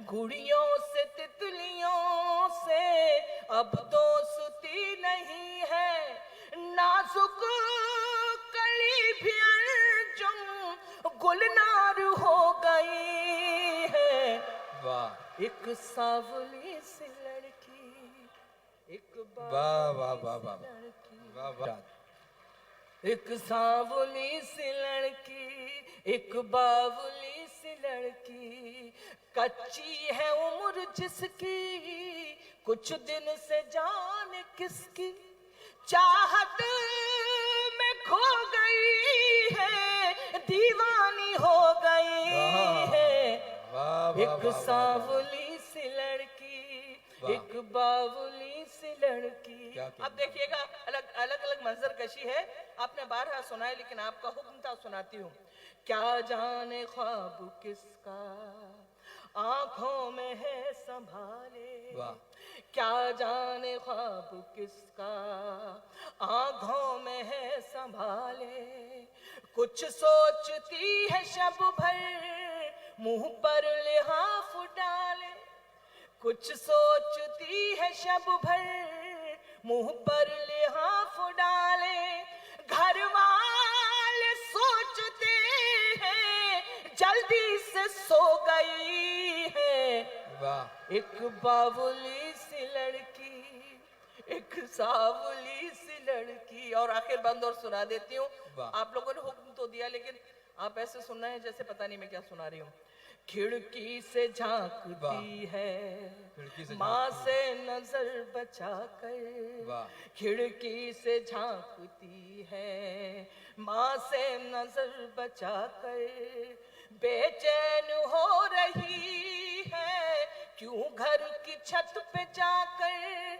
गुड़ियों से तितलियों से अब दोस्ती नहीं है, नाजुक कली भी अंजुम गुलनार हो गई है। वाह, एक सावली सी लड़की, एक वाह वाह वाह वाह लड़की, वाह वाह। एक सावली सी लड़की, एक बावली सी लड़की, कच्ची है उम्र जिसकी, कुछ दिन से जाने किसकी चाहत में खो गई है, दीवानी हो गई है। एक सावली सी लड़की, एक बावली सी लड़की। अब देखिएगा, अलग अलग मंजर कशी है। आपने बारहा सुना है, लेकिन आपका हुक्म था सुनाती हूँ। क्या जाने ख्वाब किसका आंखों में है संभाले, क्या जाने ख्वाब किसका आंखों में है संभाले। कुछ सोचती है शब भर मुंह पर लिहाफ डाले, कुछ सोचती है शब भर मुंह पर लिहाफ डाले। घर वाले सोचते हैं जल्दी से सो गई है। वाह, एक बावली सी लड़की, एक सावली सी लड़की। और आखिर बंद और सुना देती हूँ। आप लोगों ने हुक्म तो दिया, लेकिन आप ऐसे सुनना है जैसे पता नहीं मैं क्या सुना रही हूँ। खिड़की से झांकती है माँ से नजर बचा कर, खिड़की से झांकती है माँ से नजर बचा कर। बेचैन हो रही है क्यों घर की छत पे जाकर,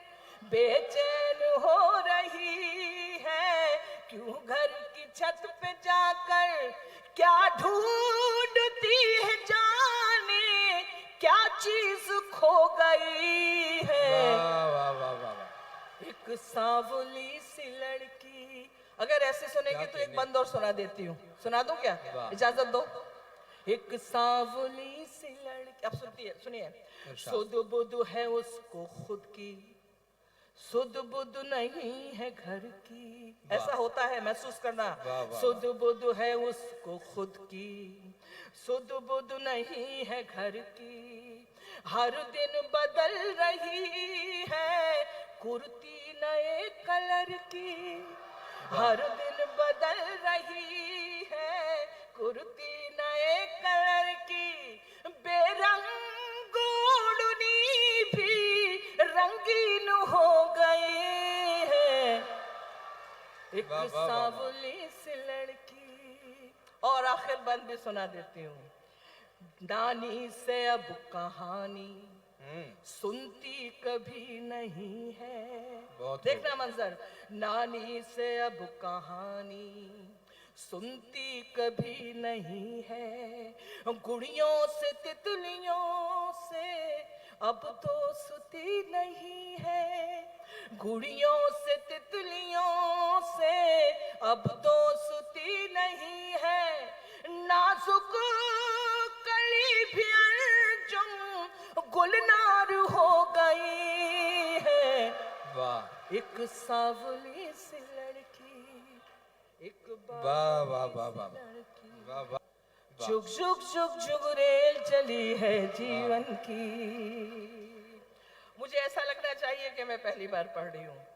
बेचैन हो रही है क्यों घर की छत पे जाकर। क्या ढूंढती है जाने क्या चीज खो गई है। वाह वाह वाह। एक सावली सी लड़की। अगर ऐसे सुनेंगे तो एक बंद और सुना देती हूँ। सुना दूं क्या, इजाजत दो। एक सावली सी लड़की। अब सुनिए। सुध बुध है उसको खुद की, सुध बुध नहीं है घर की। ऐसा होता है, महसूस करना। सुध बुध है उसको खुद की, सुध बुध नहीं है घर की। हर दिन बदल रही है कुर्ती नए कलर की, हर दिन बदल रही है कुर्ती नए कलर की। बेरंग ओढ़नी भी रंगीन हो गई है। एक सावली सी लड़की। और आखिर बंद भी सुना देती हूँ। नानी से अब कहानी सुनती कभी नहीं है। देखना मंजर। नानी से अब कहानी सुनती कभी नहीं है, गुड़ियों से तितलियों से अब दोस्ती नहीं है, गुड़ियों से तितलियों से अब दोस्ती नहीं है। नाजुक कली भी अंजुम गुलनार हो गई है। वाह, एक सावली सी लड़की, एक वाह वाह वाह वाह वाह। जुग जुग जुग जुग रेल चली है जीवन की। मुझे ऐसा लगना चाहिए कि मैं पहली बार पढ़ रही हूँ।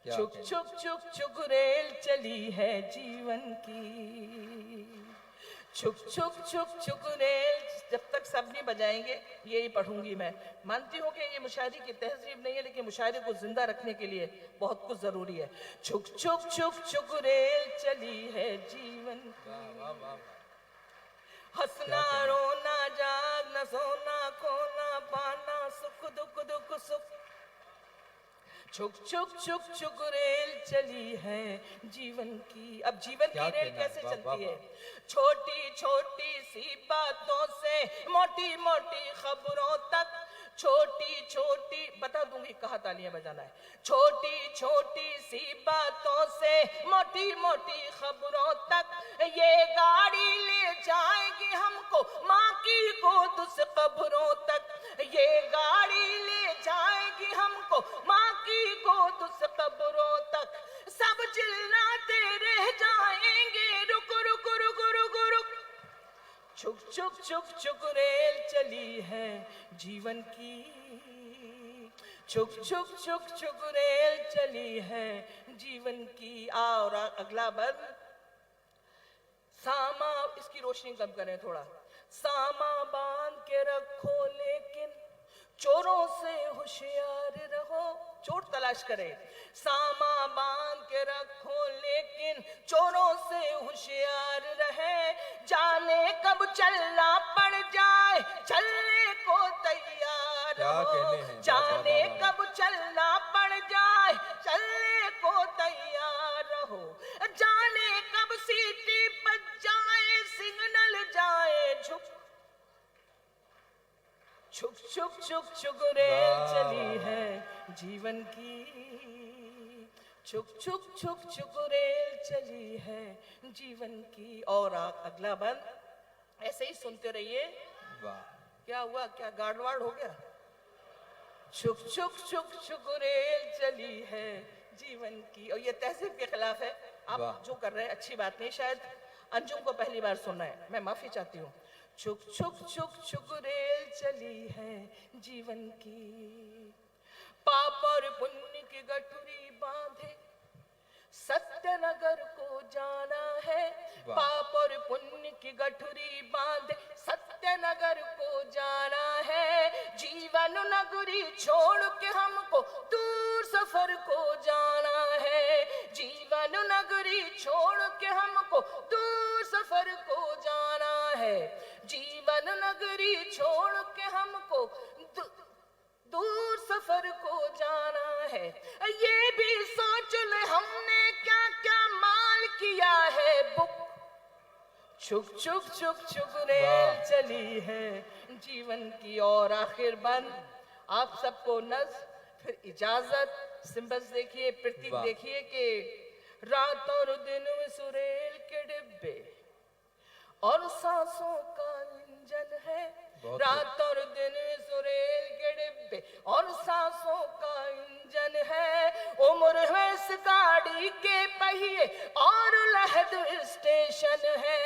चुक चुक चुक चुक रेल चली है जीवन की, चुक चुक चुक चुक रेल। जब तक सब नहीं बजाएंगे यही पढ़ूंगी मैं। मानती हूँ कि ये मुशायरे की तहजीब नहीं है, लेकिन मुशायरे को जिंदा रखने के लिए बहुत कुछ जरूरी है। चुक चुक चुक चुक रेल चली है जीवन की, हंसना रोना जागना सोना खोना पाना सुख दुख दुख सुख। छुक छुक छुक छुक रेल चली है जीवन की। अब जीवन की रेल कैसे चलती है? छोटी छोटी सी बातों से मोटी मोटी खबरों तक, छोटी छोटी बता दूंगी कहाँ तालियां बजाना है। छोटी छोटी सी बातों से मोटी मोटी खबरों तक, ये गाड़ी ले जाएगी हमको माँ की गोद से कब्रों तक, छुक रेल चली है जीवन की, छुक छुक छुक छुक रेल चली है जीवन की। और अगला बंद, सामा, इसकी रोशनी कम करें थोड़ा। सामा बांध के रखो लेकिन चोरों से होशियार रहो, चोर तलाश करे। सामा बांध के रखो लेकिन चोरों से होशियार रहे, जाने कब चलना पड़ जाए चलने को तैयार रहो, जाने कब चलना पड़ जाए चलने को तैयार रहो, जाने कब सीटी बज जाए सिग्नल जाए झुक, छुक छुक छुक छुक रेल चली है जीवन की, छुक छुक छुक छुक रेल चली है जीवन की। और अगला बंद, ऐसे ही सुनते रहिए। वाह, क्या हुआ, क्या गाड़वाड़ हो गया? छुक छुक छुक छुक रेल चली है जीवन की। और ये तहजीब के खिलाफ है, आप जो कर रहे हैं अच्छी बात नहीं, शायद अंजुम को पहली बार सुनना है, मैं माफी चाहती हूँ। छुक छुक छुक छुक रेल चली है जीवन की, पाप और पुण्य की गठरी बांधे सत्यनगर को जाना है, पाप और पुण्य की गठरी बांधे सत्यनगर को जाना है, जीवन नगरी छोड़ के हमको दूर सफर को जाना है, जीवन नगरी छोड़ के हमको दूर सफर को जाना है, जीवन नगरी छोड़ के हमको दूर सफर को जाना है। ये भी सोच ले हमने क्या क्या माल किया है बुक, छुक छुक छुक छुक रेल चली है जीवन की। और आखिर बंद, आप सबको नज़्म, फिर इजाजत। सिंबल्स देखिए, प्रतीक देखिए कि रात और दिन सुरेल के डिब्बे और सांसों का इंजन है, रात और दिन सुरेल के डिब्बे और सांसों का इंजन है, उम्र है इस गाड़ी के पहिए और लहद स्टेशन है,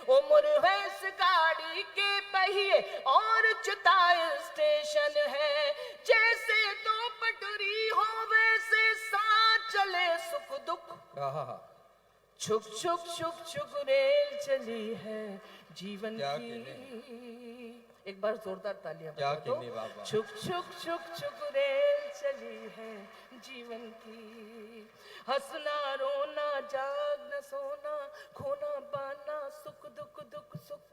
उम्र है इस गाड़ी के पहिए और चिता स्टेशन है, जैसे दो पटरी हो वैसे साथ चले सुख दुख, छुक छुक छुक छुक रेल चली है जीवन की। एक बार जोरदार तालियां बजा दो। छुक छुक छुक छुक रेल चली है जीवन की, हंसना रोना जागना सोना खोना पाना सुख दुख दुख सुख।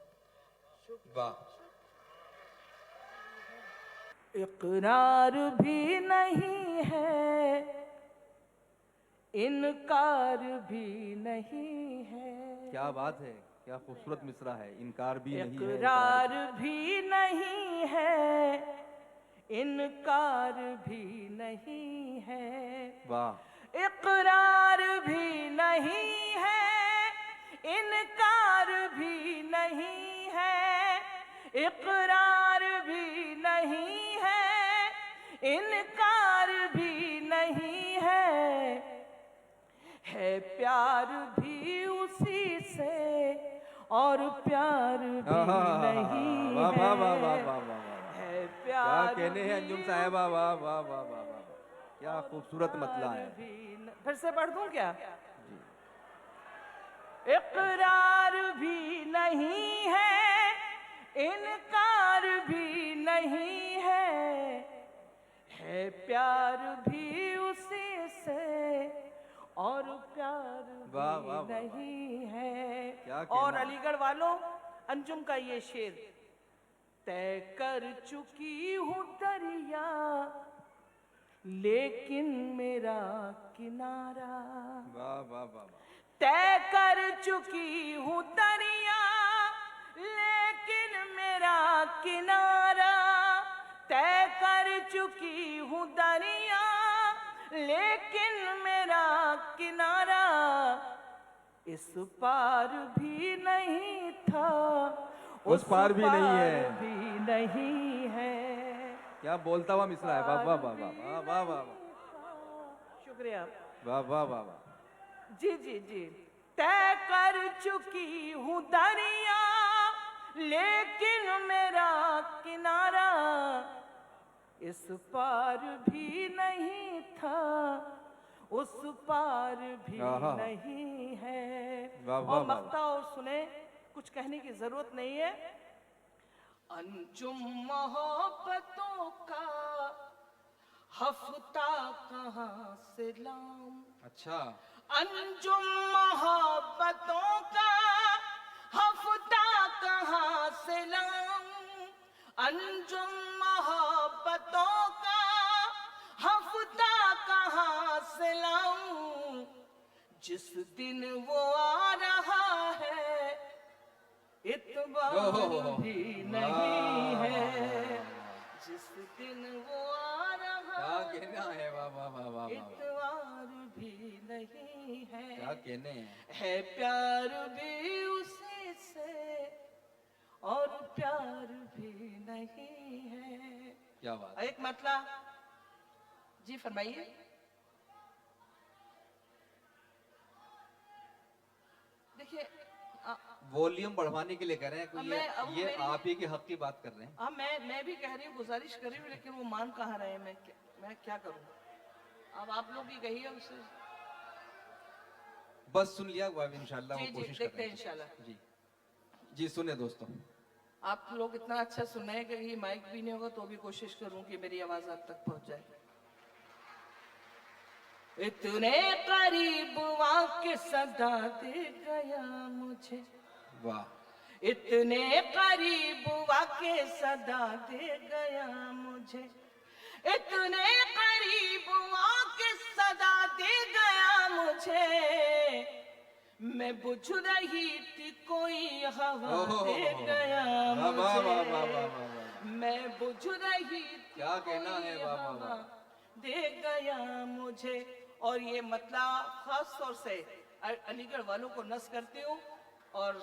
वाह, इकरार भी नहीं है, इनकार भी नहीं है। क्या बात है, क्या खूबसूरत मिसरा है। इनकार भी नहीं है, इकरार भी नहीं है, इनकार भी नहीं है। वाह, इकरार भी नहीं है, इनकार भी नहीं है, इकरार भी नहीं है, इनकार भी नहीं है प्यार भी उसी से और प्यार भी नहीं वाह वाह वाह वाह वाह वाह, है क्या प्यार कहने हैं अंजुम साहिबा, वाह वाह वाह वाह वाह, क्या खूबसूरत मतला है। फिर से पढ़ दूं क्या? इकरार भी नहीं है, इनकार भी नहीं है प्यार भी उसी से और प्यार भी नहीं है। और अलीगढ़ वालों, अंजुम का ये शेर, तय कर चुकी हूँ दरिया लेकिन मेरा किनारा, वाह वाह वाह, तय कर चुकी हूँ दरिया लेकिन मेरा किनारा, तय कर चुकी हूँ दरिया लेकिन मेरा किनारा, इस पार भी नहीं था उस पार भी नहीं है, भी नहीं है। क्या बोलता हुआ मिसरा है। वाह वाह वाह वाह वाह वाह वाह, शुक्रिया। वाह वाह वाह वाह, जी जी जी। तय कर चुकी हूँ दरिया लेकिन मेरा किनारा इस पार भी नहीं था, उस पार भी आहा। नहीं है। वाह, वाह, और वाह, मक्ता और सुने, कुछ कहने की जरूरत नहीं है। अंजुम मोहब्बतों का हफ्ता कहाँ से लाऊं, अच्छा। अंजुम मोहब्बतों का हफ्ता कहाँ से लाऊं, अंजुम मोहब्बतों का हफ्ता कहाँ से लाऊं, जिस दिन वो आ रहा है इतबार भी नहीं है, जिस दिन वो आ रहा क्या कहना है, वाह वाह वाह वाह वाह। इतबार भी नहीं क्या है, कहने हैं। है प्यार भी उसी से और प्यार भी नहीं है। क्या बात। एक मतलब जी फरमाइए। देखिए वॉल्यूम बढ़वाने के लिए कह रहे हैं कोई, अब ये मेरी- आप ही के हक की बात कर रहे हैं। हाँ, मैं भी कह रही हूँ, गुजारिश कर रही हूँ, लेकिन वो मान कहाँ रहे हैं। मैं क्या करूँ, अब आप लोग ही कहिए उसे। बस सुन लिया हुआ इंशाल्लाह, जी वो जी कोशिश कर देखते रहे हैं हैं। इंशाल्लाह। जी जी सुने दोस्तों। आप लोग इतना अच्छा सुन रहे हैं कि ये माइक भी नहीं होगा तो भी कोशिश करूं कि मेरी आवाज आप तक पहुंच जाए। इतने करीब वाके सदा दे गया मुझे, वाह। इतने करीब वाके सदा दे गया मुझे, इतने करीब वाके सदा दे गया मुझे, मैं बुझ रही थी कोई हवा दे गया वाह वाह वाह वाह वाह मुझे, वाह वाह। मैं बुझ रही थी क्या कहना है, कोई वाह वाह हवा वाह। दे गया मुझे। और ये मतलब खास तौर से अलीगढ़ वालों को नस करती हूँ। और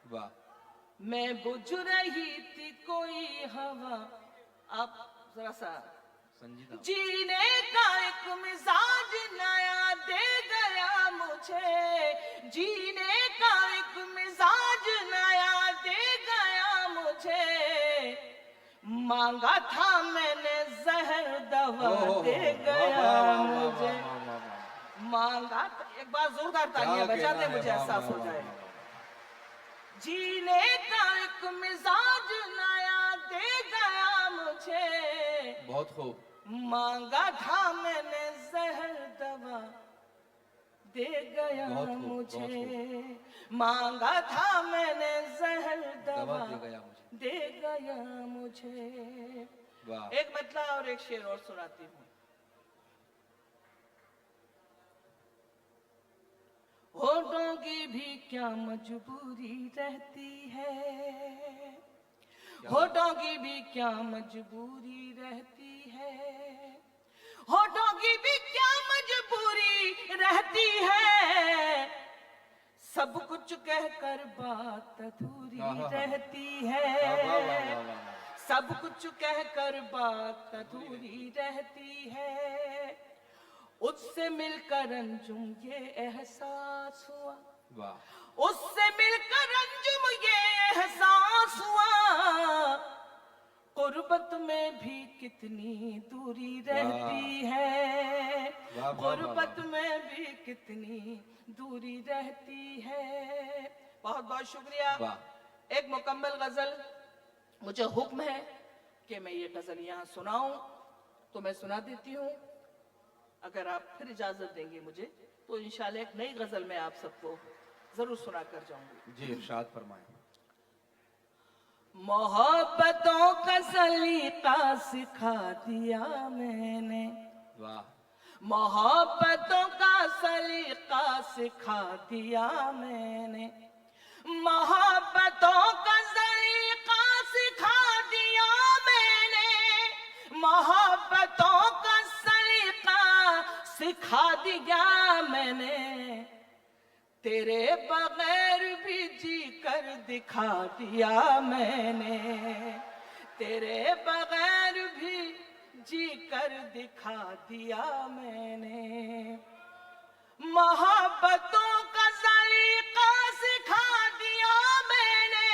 वाह। मैं बुझ रही थी कोई हवा, आप जरा सा संजीदा। जीने का एक मिजाज नया दे गया मुझे, जीने का एक मिजाज नया दे गया मुझे, मांगा था मैंने जहर दवा दे गया मुझे, मांगा एक बार जोरदार तालियां बजाते मुझे एहसास हो जाए। जीने का एक मिजाज नया दे गया मुझे, बहुत खूब। मांगा था मैंने जहर दवा दे गया बहुत खूब, मुझे, मांगा था मैंने जहर दवा दवा दे गया मुझे। दे गया मुझे। वाह। एक मतलब और एक शेर और सुनाती हूँ। होठों की भी क्या मजबूरी रहती है, होठों की भी क्या मजबूरी रहती है, होठों की भी क्या मजबूरी रहती है, सब कुछ कहकर बात अधूरी रहती है, सब कुछ कहकर बात अधूरी रहती है, उससे मिलकर अंजुम ये एहसास हुआ, वाह। उससे मिलकर अंजुम ये एहसास हुआ, गुर्बत में भी कितनी दूरी रहती है, गुर्बत में भी कितनी दूरी रहती है। बहुत बहुत शुक्रिया। एक मुकम्मल गजल मुझे हुक्म है कि मैं ये गजल यहाँ सुनाऊं तो मैं सुना देती हूँ। अगर आप फिर इजाजत देंगे मुझे तो इंशाल्लाह एक नई गजल मैं आप सबको जरूर सुना कर जाऊंगी। जी इरशाद फरमाएं। मोहब्बतों का सलीका सिखा दिया मैंने, वाह। मोहब्बतों का सलीका सिखा दिया मैंने, मोहब्बतों का सलीका सिखा दिया मैंने, मोहब्बतों का सलीका सिखा दिया मैंने, तेरे बगैर भी जी कर दिखा दिया मैंने, तेरे बगैर भी जी कर दिखा दिया मैंने, मोहब्बतों का सलीका सिखा दिया मैंने,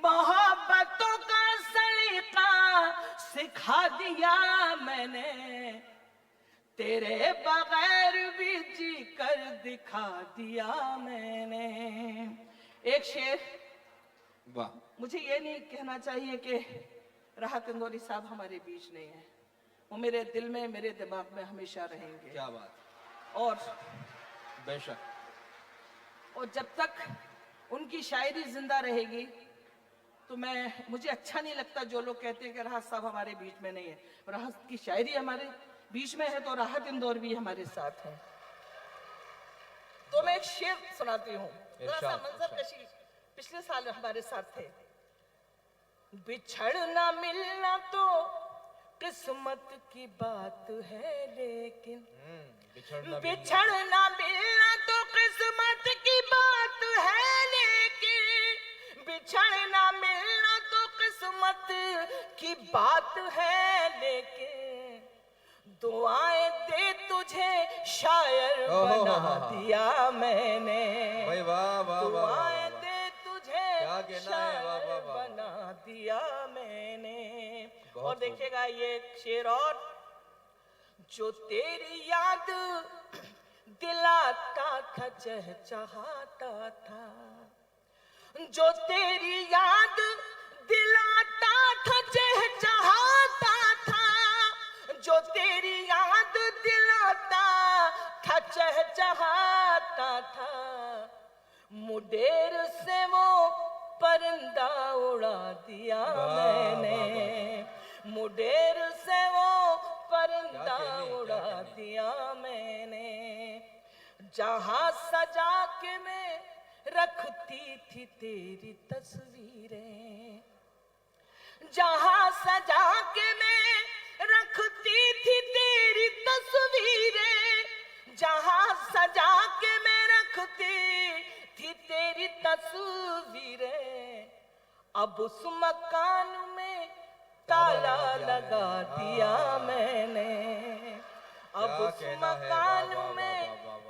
मोहब्बतों का सलीका सिखा दिया मैंने, तेरे बगैर भी जी कर दिखा दिया मैंने। एक शेर, वाह मुझे ये नहीं कहना चाहिए कि राहत इंदौरी साहब हमारे बीच नहीं है, वो मेरे दिल में, मेरे दिमाग में हमेशा रहेंगे। क्या बात, और बेशक। जब तक उनकी शायरी जिंदा रहेगी तो मुझे अच्छा नहीं लगता जो लोग कहते हैं कि राहत साहब हमारे बीच में नहीं है। राहत की शायरी हमारे बीच में है तो राहत इंदौर भी हमारे साथ है। तो मैं एक शेर सुनाती हूँ, थोड़ा सा मंजर कशी। पिछले साल हमारे साथ थे। बिछड़ना मिलना तो किस्मत की बात है, लेकिन बिछड़ना मिलना तो किस्मत की बात है, लेकिन बिछड़ना मिलना तो किस्मत की बात है, लेकिन दुआएं दे तुझे शायर बना दिया मैंने। भाई वाह वाह वाह, दुआएं दे तुझे क्या कहना है, वाह, वाह, शायर वाह। बना दिया मैंने। बहुत और देखिएगा ये एक शेर और, जो तेरी याद दिलाता था चहचहाता था, जो तेरी याद दिलाता था चहचहाता था, जो तेरी याद दिलाता था चहचहाता था, मुडेर से वो परिंदा उड़ा दिया मैंने, मुडेर से वो परिंदा उड़ा दिया मैंने। जहां सजा के मैं रखती थी तेरी तस्वीरें, जहां सजा के मैं रखती थी तेरी तस्वीरें, जहां सजा के मैं रखती थी तेरी तस्वीरें, अब उस मकान में ताला लगा दिया मैंने, अब उस मकान में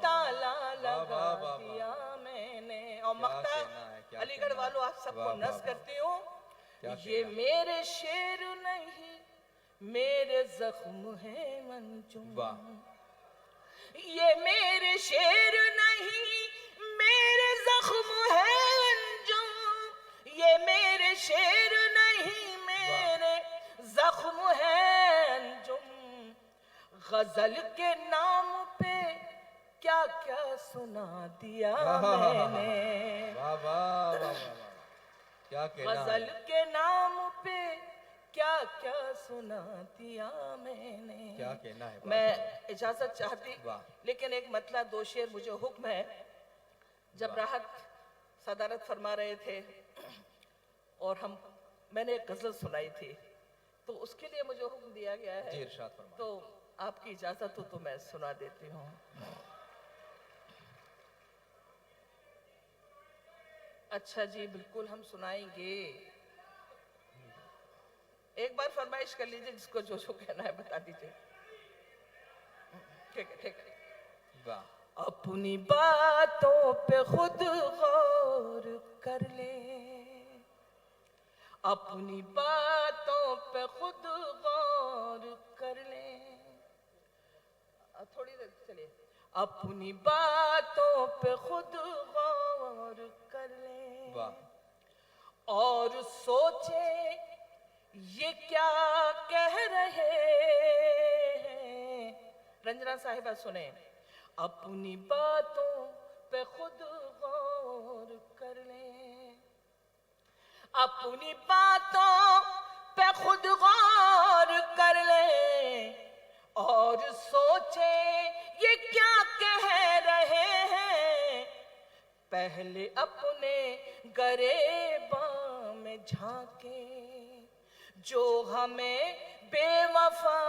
ताला लगा दिया मैंने। और मक्ता अलीगढ़ वालों, आप सबको नस करती हूँ, ये मेरे शेर नहीं मेरे जख्म है मंजूम, ये मेरे शेर नहीं मेरे जख्म है अंजुम, ये मेरे शेर नहीं मेरे जख्म है अंजुम। गजल के नाम पे क्या क्या सुना दिया मैंने, वाह वाह वाह, क्या कहना है। गजल के नाम पे क्या क्या सुना दिया मैंने। क्या कहना है। मैं इजाजत चाहती, वाह। लेकिन एक मतला दो शेर मुझे हुक्म है। जब राहत सदारत फरमा रहे थे और मैंने एक गजल सुनाई थी, तो उसके लिए मुझे हुक्म दिया गया है, जी इरशाद फरमाएं। तो आपकी इजाजत हो तो मैं सुना देती हूँ। अच्छा जी, बिल्कुल हम सुनाएंगे। एक बार फरमाइश कर लीजिए, जिसको जो जो कहना है बता दीजिए। ठीक है, ठीक है। वाह। अपनी बातों पे खुद गौर कर ले, अपनी बातों पे खुद गौर कर ले, थोड़ी देर चलिए। अपनी बातों पे खुद गौर कर ले, वाह। और सोचे ये क्या कह रहे हैं। रंजना साहिबा सुने, अपनी बातों पे खुद गौर कर ले, अपनी बातों पे खुद गौर कर ले, और सोचे ये क्या कह रहे हैं। पहले अपने गरेबां में झांके, जो हमें बेवफा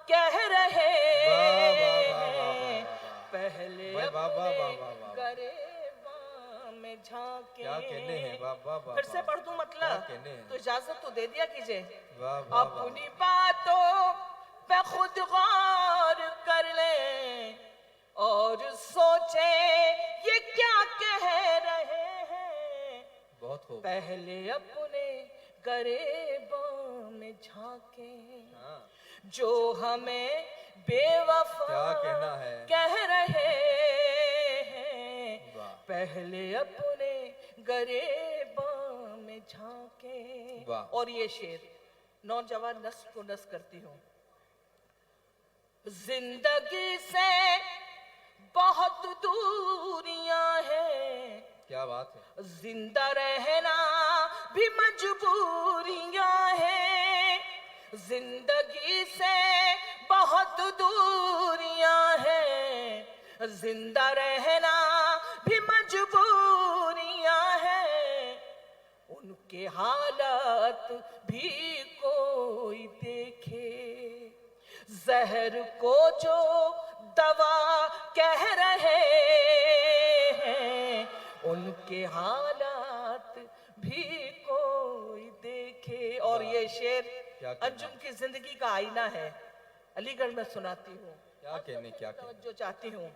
कह रहे हैं। पहले अपने गरेबां में झांके। क्या कहने हैं। वाह वाह वाह। फिर से पढ़ दूं मतलब, तो इजाजत तो दे दिया कीजिए। अपनी बातों पे खुद गौर कर ले, और सोचे ये क्या कह रहे हैं। बहुत खूब। पहले अपने गरेबों में झांके, हाँ, जो हमें बेवफा क्या कहना है? कह रहे हैं, वाह। पहले अपने गरेबों में झांके। वाह। और ये शेर नौजवान नस्ल को नस करती हूँ। जिंदगी से बहुत दूरियां हैं, क्या बात है? जिंदा रहना भी मजबूरियां हैं। जिंदगी से बहुत दूरियां हैं, जिंदा रहना भी मजबूरियां हैं। उनके हालात भी कोई देखे, जहर को जो दवा कह रहे हैं, उनके हालात भी कोई देखे। और ये शेर क्या कहना? अंजुम की जिंदगी का आईना है। अलीगढ़ में सुनाती हूँ, क्या कहने, क्या कहने? जो चाहती हूँ।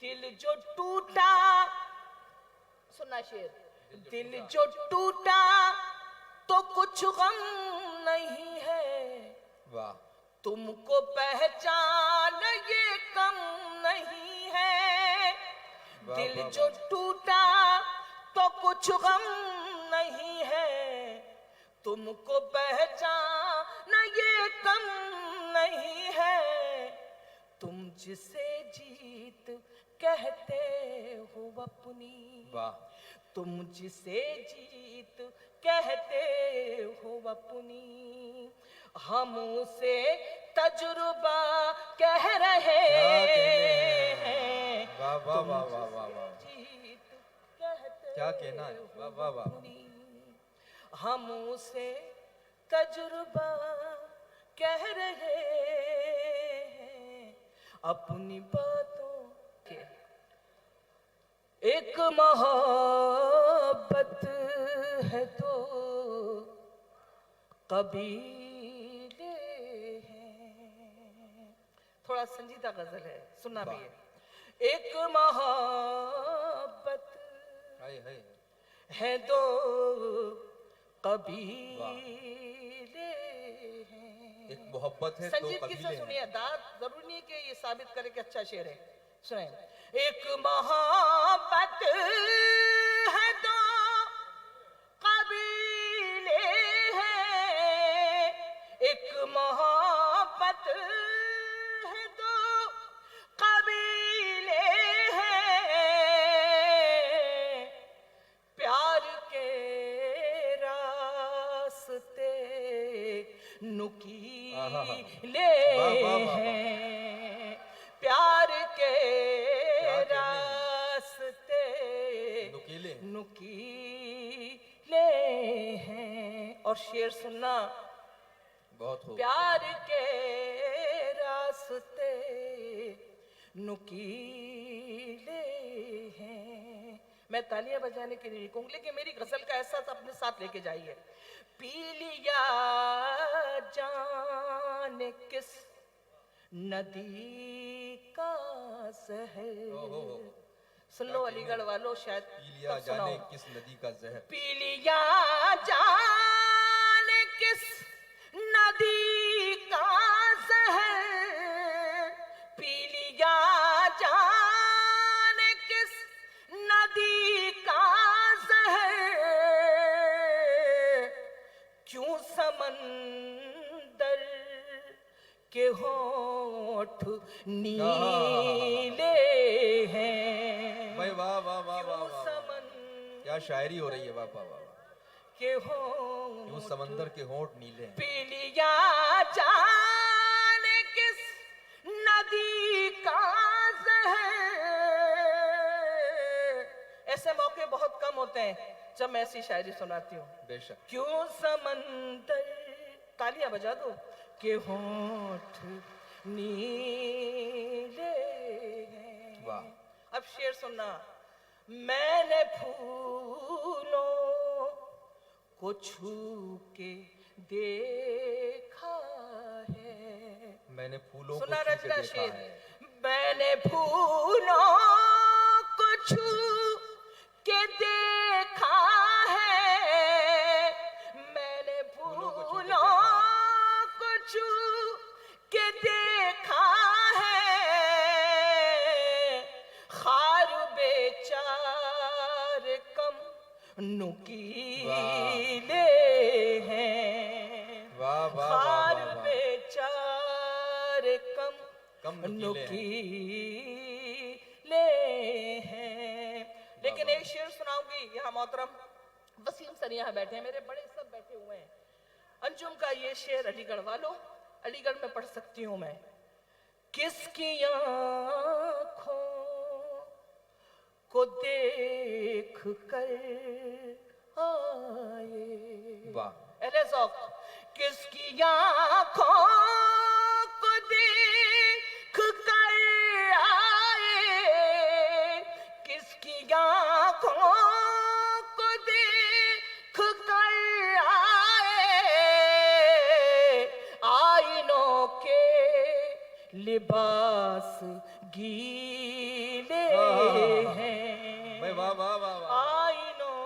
दिल जो टूटा, सुना शेर, दिल जो टूटा तो कुछ गम नहीं है, वाह। तुमको पहचान ये कम नहीं है। वाह, दिल वाह, जो वाह। टूटा तो कुछ गम नहीं है, तुमको पहचान ये कम नहीं है। तुम जिसे जीत कहते हो अपनी, वाह। तुम जिसे जीत कहते हो अपनी, हम उसे तजुर्बा कह रहे हैं। वाह वाह वाह वाह वाह वाह। जीत कहते क्या कहना है? वाह वाह वाह। अपनी, हम उसे तजुर्बा कह रहे हैं अपनी बातों के। एक मोहब्बत है तो कबीले हैं। थोड़ा संजीदा गजल है, सुनना भी है। एक मोहब्बत हाय हाय। है दो कबीले हैं। एक मोहब्बत है तो संजीदगी कबीले से हैं। सुनिए, दाद जरूरी नहीं कि ये साबित करे कि अच्छा शेर है। सुने, एक मोहब्बत है दो कबीले हैं, एक मोहब्बत है दो कबीले हैं। प्यार के रास्ते नुकीले वाह, वाह, वाह, वाह। हैं, प्यार के क्या कहने? रास्ते नुकीले। नुकीले हैं। और शेर सुनना, बहुत हो। प्यार के रास्ते नुकीले हैं। मैं तालियां बजाने के लिए नहीं कहूंगी, लेकिन मेरी गजल का एहसास अपने साथ लेके जाइए। पी लिया जाने किस नदी का जहर। सुन लो अलीगढ़ वालों, शायद पी लिया तब सुनाओ। जाने किस नदी का जहर। पी लिया जाने किस नदी का जहर, पी लिया जाने किस नदी का जहर। क्यों समंदर के होठ नीले हैं। भाई वाह वाह वाह वाह क्यों वाह वाह। समंदर क्या शायरी हो रही है। वाह वाह वाह वाह। के क्यों होठ समंदर के होंठ नीले हैं। पी लिया जाने किस नदी का जहर। ऐसे मौके बहुत कम होते हैं जब मैं ऐसी शायरी सुनाती हूँ। बेशक। क्यों समंदर, तालियां बजा दो, के होठ नीले हैं। वाह। अब शेर सुनना। मैंने फूलों को छू के देखा है। मैंने फूलों को सुना छू के रचना देखा शेर। है। मैंने फूलों को छू के देखा है, कम नुकीले हैं। लेकिन एक शेर सुनाऊंगी, यहाँ मोहतरम वसीम सर यहाँ बैठे हैं, मेरे बड़े सब बैठे हुए हैं। अंजुम का ये शेर अलीगढ़ वालों, अलीगढ़ में पढ़ सकती हूँ मैं। किसकी आँखों को देख कर आए, वाह एले ज़ौक़, किसकी आँखों को देख कर आए, किसकी आँखों को देख कर आए, आईनों के लिबास गीले हैं। भाई वाह वाह वाह वाह, आईनों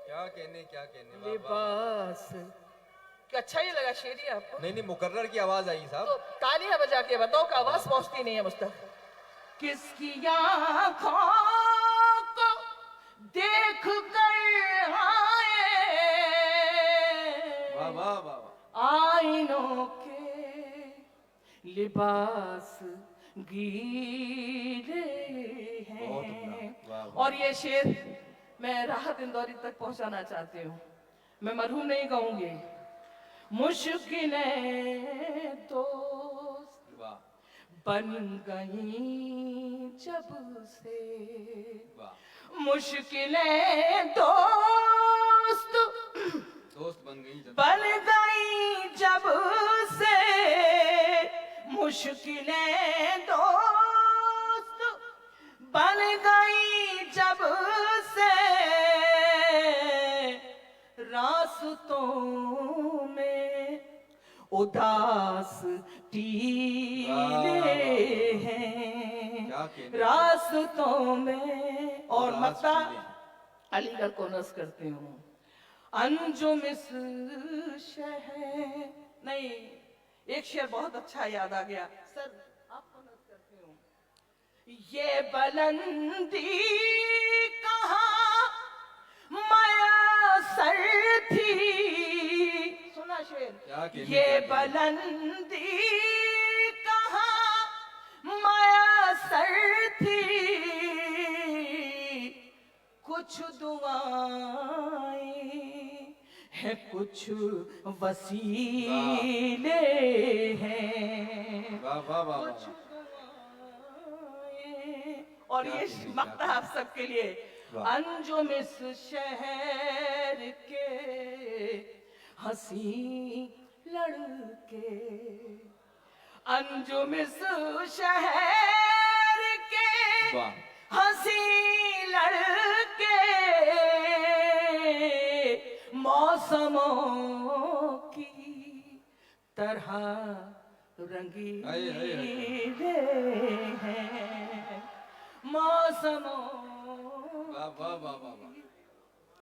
क्या कहने क्या कहने, वाह, वाह, वाह। लिबास। क्या अच्छा ही लगा शेरी आपको? नहीं नहीं, मुकर्रर की आवाज आई साहब। तो तालियां बजा के बताओ कि आवाज पहुंचती नहीं है मुझ तक। किसकी आँखों को देख कर आए, वाह वाह वाह वाह, आईनों के लिबास गीले बहुत हैं। वाह, वाह। और ये शेर मैं राहत इंदौरी तक पहुंचाना चाहती हूँ। मैं मरहूम नहीं कहूंगी। मुश्किलें दोस्त वाह बन गई जब से, वाह, मुश्किलें दोस्त दोस्त बन गई जब, बन गई जब से, मुश्किलें दोस्त बन गई जब से, रास्तों में उदास टीले हैं, क्या कहने, रास्तों में। और उदास मक्ता टीले। अलीगढ़ को नस करती हूँ। अंजुम इस शहर, नहीं एक शेर बहुत अच्छा याद आ गया सर, आपको नस करती हूँ। ये बुलंदी कहाँ मयसर थी, सुना शेर? क्या कहने, ये क्या कहने। बुलंदी कहाँ मयसर थी, कुछ दुआएं हैं, कुछ वसीले हैं, वाह वाह वाह कुछ वाह, दुआएं। और क्या ये कहने, मक्ता क्या आप सबके लिए। वाह। अंजुम इस शहर के हंसी लड़के, अंजुम इस शहर के वाह हंसी लड़के, मौसमों की तरह रंगीले हैं, मौसमों वाह वाह वाह वाह वाह।